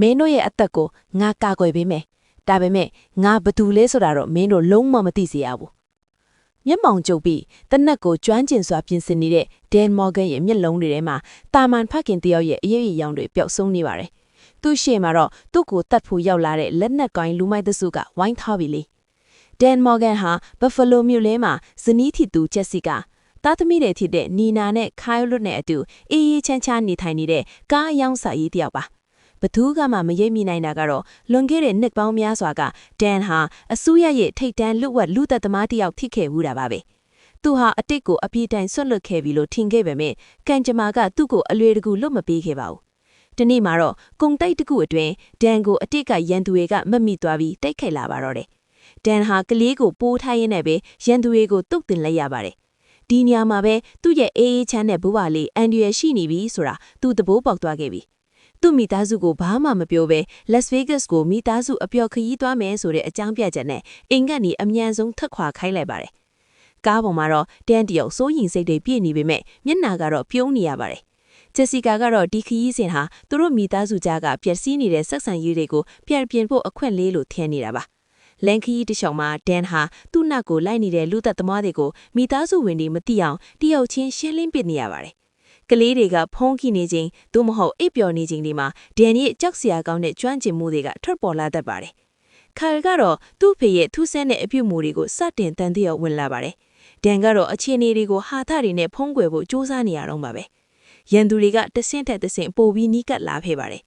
မင်းတို့ရဲ့အသက်ကိုငါကာကွယ်ပေးမယ်။ဒါပေမဲ့ငါဘသူလဲဆိုတာတော့မင်းတို့လုံးဝမသိစေရဘူး။မျက်မှောင်ကျုပ်ပြီးတနက်ကိုကျွမ်းကျင်စွာပြင်ဆင်နေတဲ့ဒန်မော်ဂန်ရဲ့မျက်လုံးတွေထဲမှာတာမန်ဖခင်တယောက်ရဲ့အရေးရောင်တွေပျောက်ဆုံးနေပါတယ်။သူ့ရှေ့မှာတော့သူ့ကိုတတ်ဖို့ရောက်လာတဲ့လက်နက်ကိုင်းလူမိုက်သစုကဝိုင်းထားပြီလေ။ဒန်မော်ဂန်ဟာဘဖလိုမြို့လဲမှာဇနီးထီသူဂျက်စီကာသားသမီးတွေဖြစ်တဲ့နီနာနဲ့ခိုင်လွတ်နဲ့အတူအေးအေးချမ်းချမ်းနေထိုင်နေတဲ့ကားအယောင်စာရေးတယောက်ပါဘသူကမှမရိပ်မိနိုင်တာကတော့လွန်ခဲ့တဲ့နှစ်ပေါင်းများစွာကဒန်ဟာအစိုးရရဲ့ထိတ်တန်းလူဝက်လူသက်သမားတယောက်ထိခဲ့ဘူးတာပါပဲသူဟာအတိတ်ကိုအပြည့်တိုင်ဆွတ်လွတ်ခဲ့ပြီလို့ထင်ခဲ့ပေမဲ့ကန်ဂျမာကသူ့ကိုအလွေတကူလွတ်မပေးခဲ့ပါဘူးဒီနေ့မှာတော့ကုံတိုက်တကူအတွင်းဒန်ကိုအတိတ်ကရန်သူတွေကမမိသွားပြီးတိုက်ခိုက်လာပါတော့တယ်ဒန်ဟာကလေးကိုပိုးထားရင်းနဲ့ပဲရန်သူတွေကိုတုတ်တင်လိုက်ရပါတယ်ဒီညမှာပဲသူ့ရဲ့အေးအေးချမ်းတဲ့ဘဝလေးအန်ဒီရရှိနေပြီဆိုတာသူသဘောပေါက်သွားခဲ့ပြီသူ့မိသားစုကိုဘာမှမပြောဘဲ Las Vegas ကိုမိသားစုအပျော်ခရီးသွားမယ်ဆိုတဲ့အကြောင်းပြချက်နဲ့အိမ်ကနေအမြန်ဆုံးထွက်ခွာခိုင်းလိုက်ပါတယ်ကားပေါ်မှာတော့တန်တယောက်စိုးရင်စိတ်တွေပြည့်နေပေမဲ့မျက်နှာကတော့ပြုံးနေရပါတယ်ဂျက်စီကာကတော့ဒီခရီးစဉ်ဟာသူတို့မိသားစုကြားကပျက်စီးနေတဲ့ဆက်ဆံရေးတွေကိုပြန်ပြင်ဖို့အခွင့်လေးလို့ထင်နေတာပါလန်ခီတချောင်းမှာဒန်ဟာသူ့နောက်ကိုလိုက်နေတဲ့လူသက်သမားတွေကိုမိသားစုဝင်တွေမသိအောင်တယောက်ချင်းရှင်းလင်းပစ်နေရပါတယ်ကလေးတွေကဖုံးခိနေခြင်းသို့မဟုတ်အိပ်ပျော်နေခြင်းတွေမှာဒန်ရဲ့ကြောက်စရာကောင်းတဲ့ကျွမ်းကျင်မှုတွေကထွက်ပေါ်လာတတ်ပါတယ်ခါကတော့သူ့ဖေရဲ့ထူးဆန်းတဲ့အပြုအမူတွေကိုစတင်တန်တရားဝင်လာပါတယ်ဒန်ကတော့အခြေအနေတွေကိုဟာထတွေနဲ့ဖုံးကွယ်ဖို့စူးစမ်းနေရတော့မှာပဲရန်သူတွေကတဆင့်ထက်တဆင့်ပိုပြီးနီးကပ်လာခဲ့ပါတယ်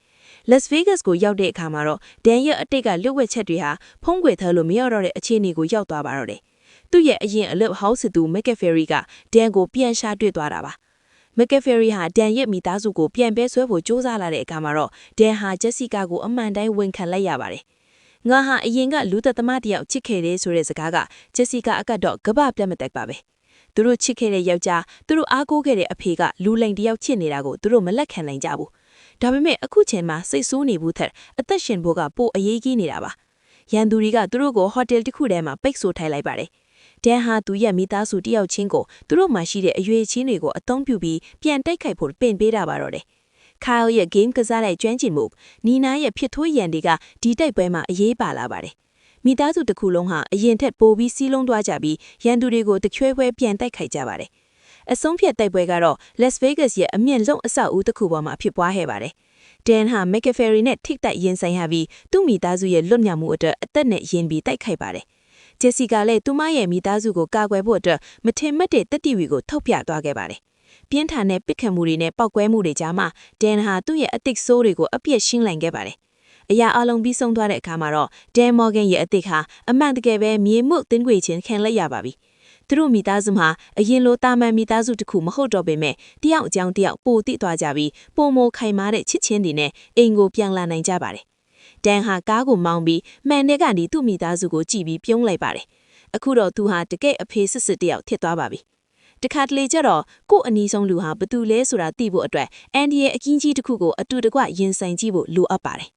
Las Vegas ကိုရောက်တဲ့အခါမှာတော့ဒန်ရဲ့အတိတ်ကလွတ်ဝက်ချက်တွေဟာဖုံးကွယ်ထားလို့မရောက်တော့တဲ့အခြေအနေကိုရောက်သွားပါတော့တယ်။သူ့ရဲ့အရင်အလုပ်ဟောင်းစစ်သူ McAferry ကဒန်ကိုပြန်ရှာတွေ့သွားတာပါ။ McAferry ဟာဒန်ရဲ့မိသားစုကိုပြန်ပဲဆွဲဖို့စ조사လာတဲ့အခါမှာတော့ဒန်ဟာဂျက်စီကာကိုအမှန်တိုင်းဝန်ခံလိုက်ရပါတယ်။ငါဟာအရင်ကလူသက်သမားတယောက်ချစ်ခဲ့တယ်ဆိုတဲ့စကားကဂျက်စီကာအကတော့ကပပြတ်မတက်ပါပဲ။သူတို့ချစ်ခဲ့တဲ့ယောက်ျားသူတို့အားကိုးခဲ့တဲ့အဖေကလူလိမ်တယောက်ချစ်နေတာကိုသူတို့မလက်ခံနိုင်ကြဘူး။ဒါပေမဲ့အခုချိန်မှာစိတ်ဆိုးနေဘူးထက်အသက်ရှင်ဖို့ကပိုအရေးကြီးနေတာပါ။ရန်သူတွေကသူတို့ကိုဟိုတယ်တစ်ခုထဲမှာပိတ်ဆို့ထိုင်လိုက်ပါတယ်။ဒန်ဟာသူရဲ့မိသားစုတယောက်ချင်းကိုသူတို့မှရှိတဲ့အရွေချင်းတွေကိုအသုံးပြုပြီးပြန်တိုက်ခိုက်ဖို့ပင်ပေးတာပါတော့တယ်။ Kyle ရဲ့ game ကစားတဲ့ကျွမ်းကျင်မှုနီနာရဲ့ဖြစ်ထွေးရန်တွေကဒီတိုက်ပွဲမှာအရေးပါလာပါတယ်။မိသားစုတစ်ခုလုံးဟာအရင်ထက်ပိုပြီးစီးလုံးသွားကြပြီးရန်သူတွေကိုတချွဲဖွဲပြန်တိုက်ခိုက်ကြပါတယ်။အဆုံးဖြတ်တိုက်ပွဲကတော့ Las Vegas ရဲ့အမြင့်ဆုံးအဆောက်အဦတစ်ခုပေါ်မှာဖြစ်ပွားခဲ့ပါတယ်။ဒန်ဟာ McAferry နဲ့ထိတ်တိုက်ရင်ဆိုင်ရပြီးသူ့မိသားစုရဲ့လွတ်မြောက်မှုအတွက်အသက်နဲ့ရင်ပြီးတိုက်ခိုက်ပါတယ်။ဂျက်စီကာလည်းသူမရဲ့မိသားစုကိုကာကွယ်ဖို့အတွက်မထင်မှတ်တဲ့တတိဝီကိုထုတ်ပြသွားခဲ့ပါတယ်။ပြင်းထန်တဲ့ပစ်ခတ်မှုတွေနဲ့ပောက်ကွဲမှုတွေကြားမှာဒန်ဟာသူ့ရဲ့အသစ်ဆိုးတွေကိုအပြည့်ရှင်းလိုက်ခဲ့ပါတယ်။အရာအလုံးပြီးဆုံးသွားတဲ့အခါမှာတော့ဒန်မော်ဂန်ရဲ့အသစ်ဟာအမှန်တကယ်ပဲမြေမှုတင်းခွေချင်းခံလိုက်ရပါပြီ။သူတို့မိသားစုမှာအရင်လိုတာမန်မိသားစုတစ်ခုမဟုတ်တော့ပေမဲ့တယောက်အကြောင်းတယောက်ပိုတိသွားကြပြီးပုံမိုခိုင်မာတဲ့ချစ်ချင်းတွေနဲ့အိမ်ကိုပြန်လာနိုင်ကြပါတယ်။ဒန်ဟာကားကိုမောင်းပြီးမှန်တဲ့ကနေသူ့မိသားစုကိုကြည့်ပြီးပြုံးလိုက်ပါတယ်။အခုတော့သူဟာတကယ့်အဖေစစ်စစ်တယောက်ဖြစ်သွားပါပြီ။တခါတလေကျတော့ကို့အနီးဆုံးလူဟာဘသူလဲဆိုတာသိဖို့အတွက်အန်ဒီရဲ့အကင်းကြီးတစ်ခုကိုအတူတကွရင်ဆိုင်ကြည့်ဖို့လိုအပ်ပါတယ်